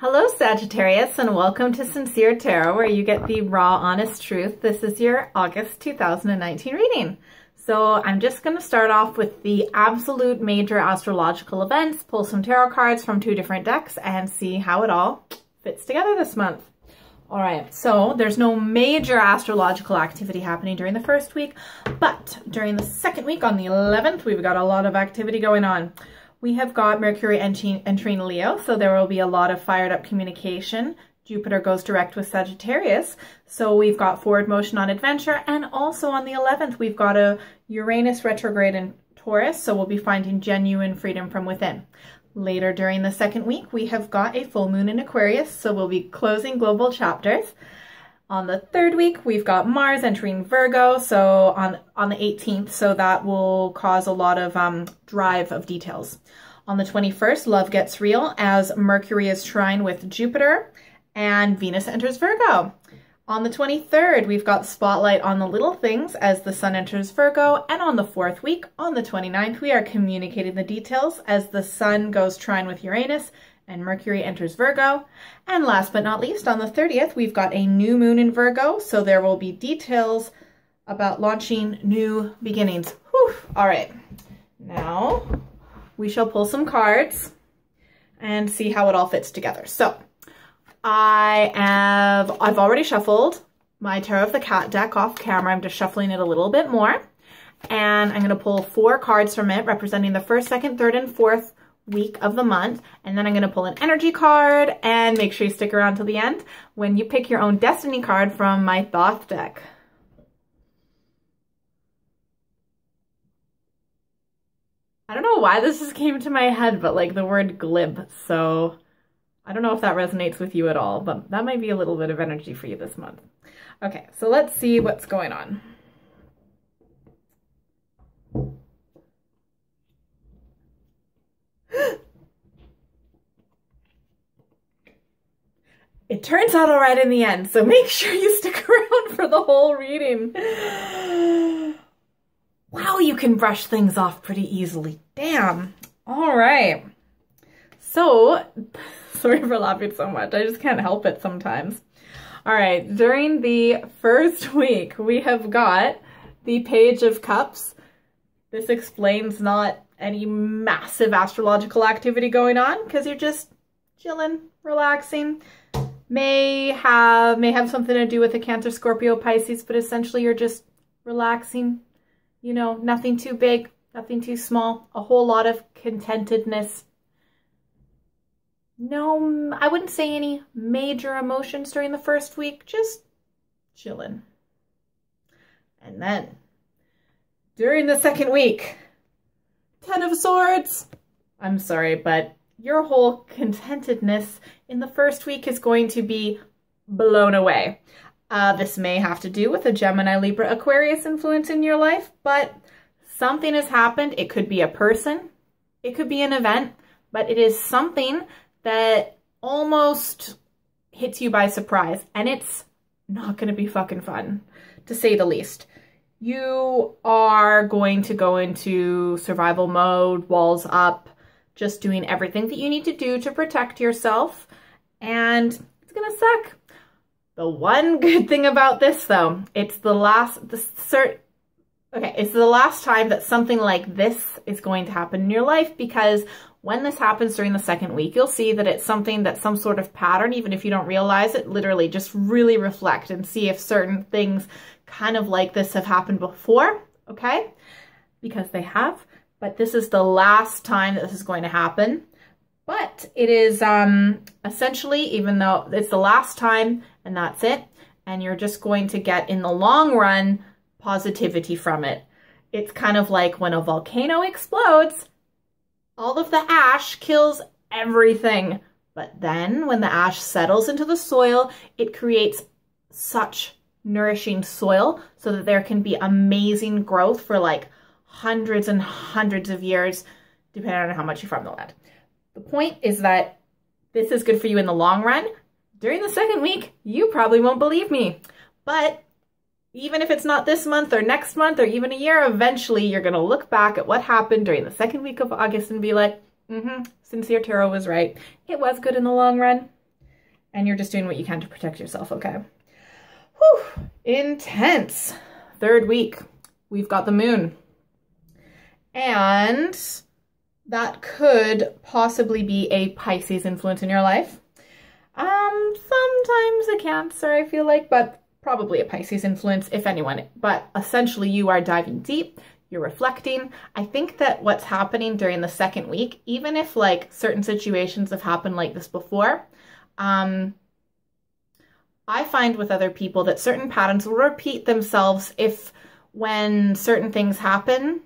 Hello Sagittarius, and welcome to Sincere Tarot, where you get the raw, honest truth. This is your August 2019 reading. So I'm just going to start off with the absolute major astrological events, pull some tarot cards from two different decks, and see how it all fits together this month. All right, so there's no major astrological activity happening during the first week, but during the second week on the 11th, we've got a lot of activity going on. We have got Mercury entering Leo, so there will be a lot of fired up communication. Jupiter goes direct with Sagittarius, so we've got forward motion on adventure, and also on the 11th, we've got a Uranus retrograde in Taurus, so we'll be finding genuine freedom from within. Later during the second week, we have got a full moon in Aquarius, so we'll be closing global chapters. On the third week, we've got Mars entering Virgo, so on the 18th, so that will cause a lot of drive of details. On the 21st, love gets real as Mercury is trine with Jupiter and Venus enters Virgo. On the 23rd, we've got spotlight on the little things as the sun enters Virgo, and on the fourth week, on the 29th, we are communicating the details as the sun goes trine with Uranus and Mercury enters Virgo. And last but not least, on the 30th, we've got a new moon in Virgo, so there will be details about launching new beginnings. Whew. All right, now we shall pull some cards and see how it all fits together. So I've already shuffled my Tarot of the Cat deck off camera. I'm just shuffling it a little bit more, and I'm going to pull 4 cards from it representing the first, second, third, and fourth week of the month, and then I'm going to pull an energy card, and make sure you stick around till the end when you pick your own destiny card from my Thoth deck. I don't know why this just came to my head, but like the word glib, so I don't know if that resonates with you at all, but that might be a little bit of energy for you this month. Okay, so let's see what's going on. It turns out all right in the end, so make sure you stick around for the whole reading. Wow, you can brush things off pretty easily. Damn. All right. So, sorry for laughing so much. I just can't help it sometimes. All right, during the first week, we have got the Page of Cups. This explains not any massive astrological activity going on because you're just chilling, relaxing. May have something to do with the Cancer, Scorpio, Pisces, but essentially you're just relaxing. You know, nothing too big, nothing too small, a whole lot of contentedness. No, I wouldn't say any major emotions during the first week, just chilling. And then during the second week, 10 of Swords. I'm sorry, but your whole contentedness in the first week is going to be blown away. This may have to do with a Gemini, Libra, Aquarius influence in your life, but something has happened. It could be a person, it could be an event, but it is something that almost hits you by surprise, and it's not going to be fucking fun, to say the least. You are going to go into survival mode, walls up, just doing everything that you need to do to protect yourself, and it's gonna suck. The one good thing about this, though, it's the last time that something like this is going to happen in your life, because when this happens during the second week, you'll see that it's something that's some sort of pattern, even if you don't realize it. Literally just really reflect and see if certain things kind of like this have happened before, okay? Because they have. But this is the last time that this is going to happen. But it is essentially, even though it's the last time and that's it, and you're just going to get, in the long run, positivity from it. It's kind of like when a volcano explodes, all of the ash kills everything. But then when the ash settles into the soil, it creates such nourishing soil so that there can be amazing growth for like hundreds and hundreds of years, depending on how much you farm the land. The point is that this is good for you in the long run. During the second week, you probably won't believe me, but even if it's not this month or next month or even a year, eventually you're going to look back at what happened during the second week of August and be like, Sincere Tarot was right. It was good in the long run. and you're just doing what you can to protect yourself, okay? Whew, intense. Third week, we've got the moon. And that could possibly be a Pisces influence in your life. Sometimes a Cancer, I feel like, but probably a Pisces influence, if anyone. But essentially, you are diving deep. You're reflecting. I think that what's happening during the second week, even if like certain situations have happened like this before, I find with other people that certain patterns will repeat themselves if when certain things happen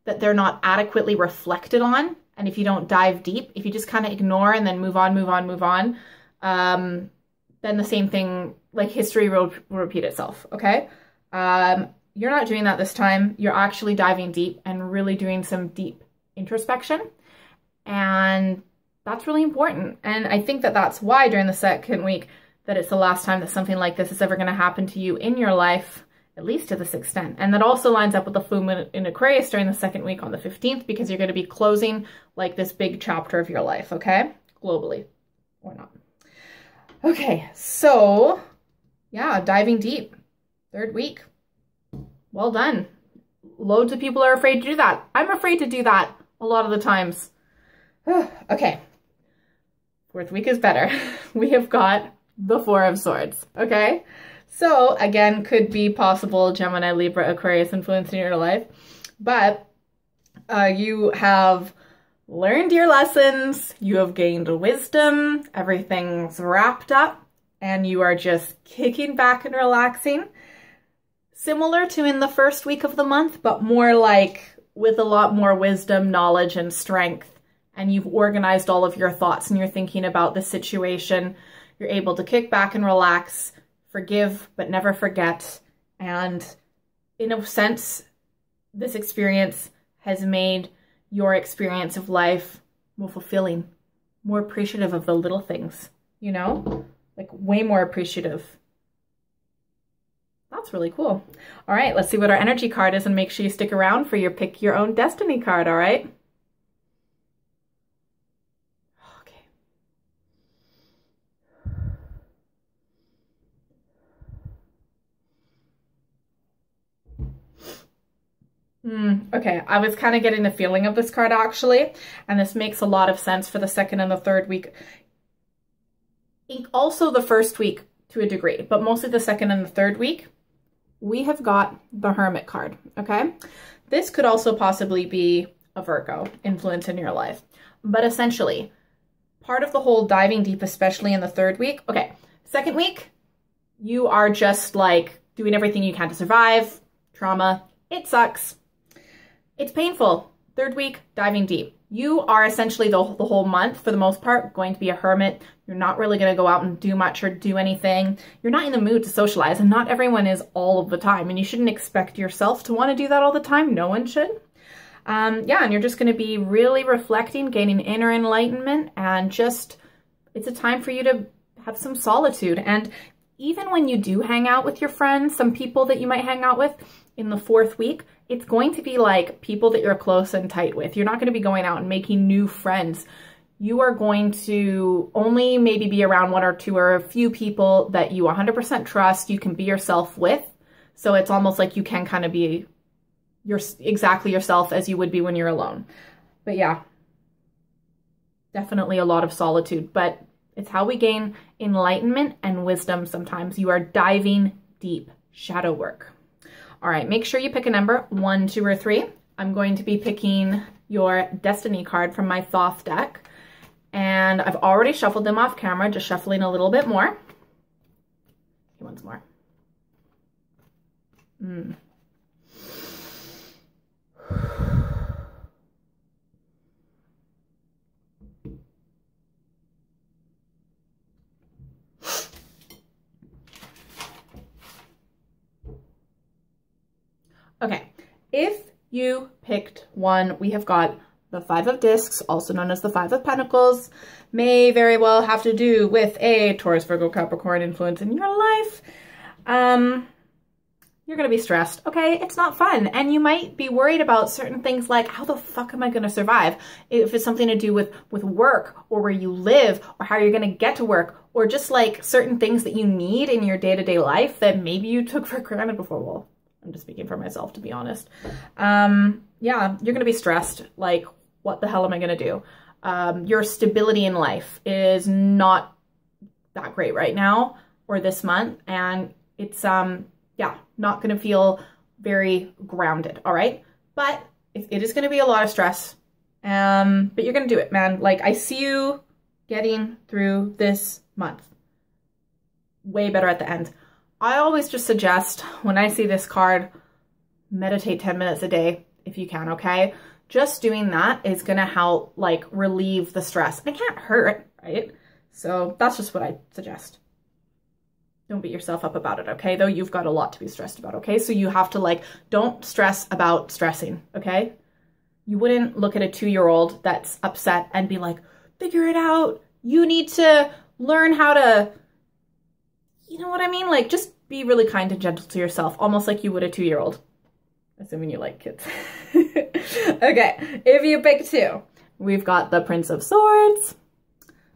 that they're not adequately reflected on. And if you don't dive deep, if you just kind of ignore and then move on, then the same thing, like history will repeat itself, okay? You're not doing that this time. You're actually diving deep and really doing some deep introspection. And that's really important. And I think that that's why during the second week that it's the last time that something like this is ever going to happen to you in your life, at least to this extent. And that also lines up with the full moon in Aquarius during the second week on the 15th, because you're going to be closing like this big chapter of your life, okay? Globally, or not. Okay, so yeah, diving deep, third week. Well done. Loads of people are afraid to do that. I'm afraid to do that a lot of the times. Okay, fourth week is better. We have got the Four of Swords, okay? So again, could be possible Gemini, Libra, Aquarius influence in your life, but you have learned your lessons, you have gained wisdom, everything's wrapped up, and you are just kicking back and relaxing. Similar to in the first week of the month, but more like with a lot more wisdom, knowledge, and strength, and you've organized all of your thoughts and you're thinking about the situation. You're able to kick back and relax, forgive but never forget, and in a sense, this experience has made your experience of life more fulfilling, more appreciative of the little things, you know, like way more appreciative. That's really cool. All right, let's see what our energy card is and make sure you stick around for your pick your own destiny card, all right? Okay, I was kind of getting the feeling of this card actually, and this makes a lot of sense for the second and the third week. Also the first week to a degree, but mostly the second and the third week. We have got the Hermit card, okay? This could also possibly be a Virgo influence in your life, but essentially part of the whole diving deep, especially in the third week. Okay, second week, you are just like doing everything you can to survive, trauma, it sucks. It's painful. Third week, diving deep. You are essentially the whole month, for the most part, going to be a hermit. You're not really going to go out and do much or do anything. You're not in the mood to socialize, and not everyone is all of the time. And you shouldn't expect yourself to want to do that all the time. No one should. Yeah, and you're just going to be really reflecting, gaining inner enlightenment, and just, it's a time for you to have some solitude. And even when you do hang out with your friends, some people that you might hang out with in the fourth week, it's going to be like people that you're close and tight with. You're not going to be going out and making new friends. You are going to only maybe be around one or two or a few people that you 100% trust, you can be yourself with. So it's almost like you can kind of be exactly yourself as you would be when you're alone. But yeah, definitely a lot of solitude, but it's how we gain enlightenment and wisdom sometimes. You are diving deep, shadow work. All right, make sure you pick a number, 1, 2, or 3. I'm going to be picking your destiny card from my Thoth deck. And I've already shuffled them off camera, just shuffling a little bit more. Once more. Okay, if you picked one, we have got the Five of Discs, also known as the Five of Pentacles, may very well have to do with a Taurus, Virgo, Capricorn influence in your life. You're going to be stressed, okay? It's not fun. And you might be worried about certain things like, how the fuck am I going to survive? If it's something to do with work or where you live or how you're going to get to work or just like certain things that you need in your day-to-day life that maybe you took for granted before. Well, I'm just speaking for myself, to be honest. Yeah, you're gonna be stressed. Like, what the hell am I gonna do? Your stability in life is not that great right now or this month, and it's yeah, not gonna feel very grounded, all right? But it is gonna be a lot of stress, but you're gonna do it, man. Like, I see you getting through this month way better at the end. I always just suggest, when I see this card, meditate 10 minutes a day if you can, okay? Just doing that is gonna help like relieve the stress. It can't hurt, right? So that's just what I suggest. Don't beat yourself up about it, okay? Though you've got a lot to be stressed about, okay? So you have to like, don't stress about stressing, okay? You wouldn't look at a 2-year-old that's upset and be like, figure it out. You need to learn how to, you know what I mean? Like, just be really kind and gentle to yourself, almost like you would a 2-year-old. Assuming you like kids. Okay, if you pick 2, we've got the Prince of Swords.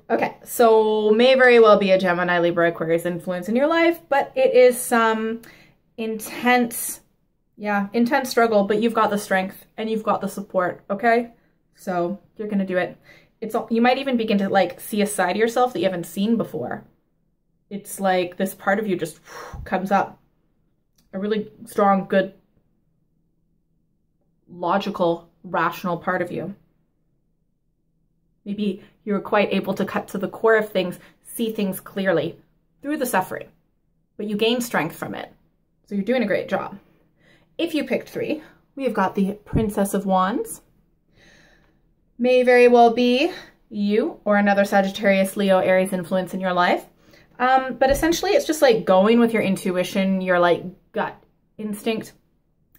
Okay, so may very well be a Gemini, Libra, Aquarius influence in your life, but it is some intense, yeah, intense struggle, but you've got the strength and you've got the support, okay? So you're gonna do it. You might even begin to like see a side of yourself that you haven't seen before. It's like this part of you just comes up. A really strong, good, logical, rational part of you. Maybe you're quite able to cut to the core of things, see things clearly through the suffering, but you gain strength from it. So you're doing a great job. If you picked 3, we've got the Princess of Wands. May very well be you or another Sagittarius, Leo, Aries influence in your life. But essentially it's just like going with your intuition, your like gut instinct,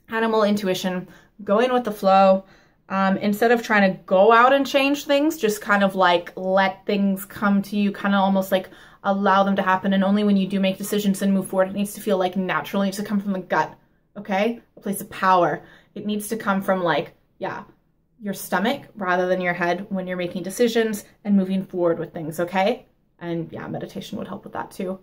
animal intuition, going with the flow. Instead of trying to go out and change things, just kind of like let things come to you, kind of almost like allow them to happen. And only when you do make decisions and move forward, it needs to feel like natural. It needs to come from the gut, okay? A place of power. It needs to come from like, yeah, your stomach rather than your head when you're making decisions and moving forward with things, okay? And yeah, meditation would help with that too.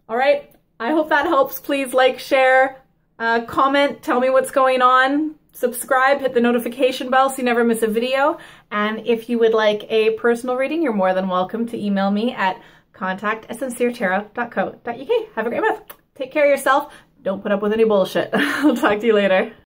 All right, I hope that helps. Please like, share, comment, tell me what's going on. Subscribe, hit the notification bell so you never miss a video. And if you would like a personal reading, you're more than welcome to email me at contact@sinceretarot.co.uk. Have a great month. Take care of yourself. Don't put up with any bullshit. I'll talk to you later.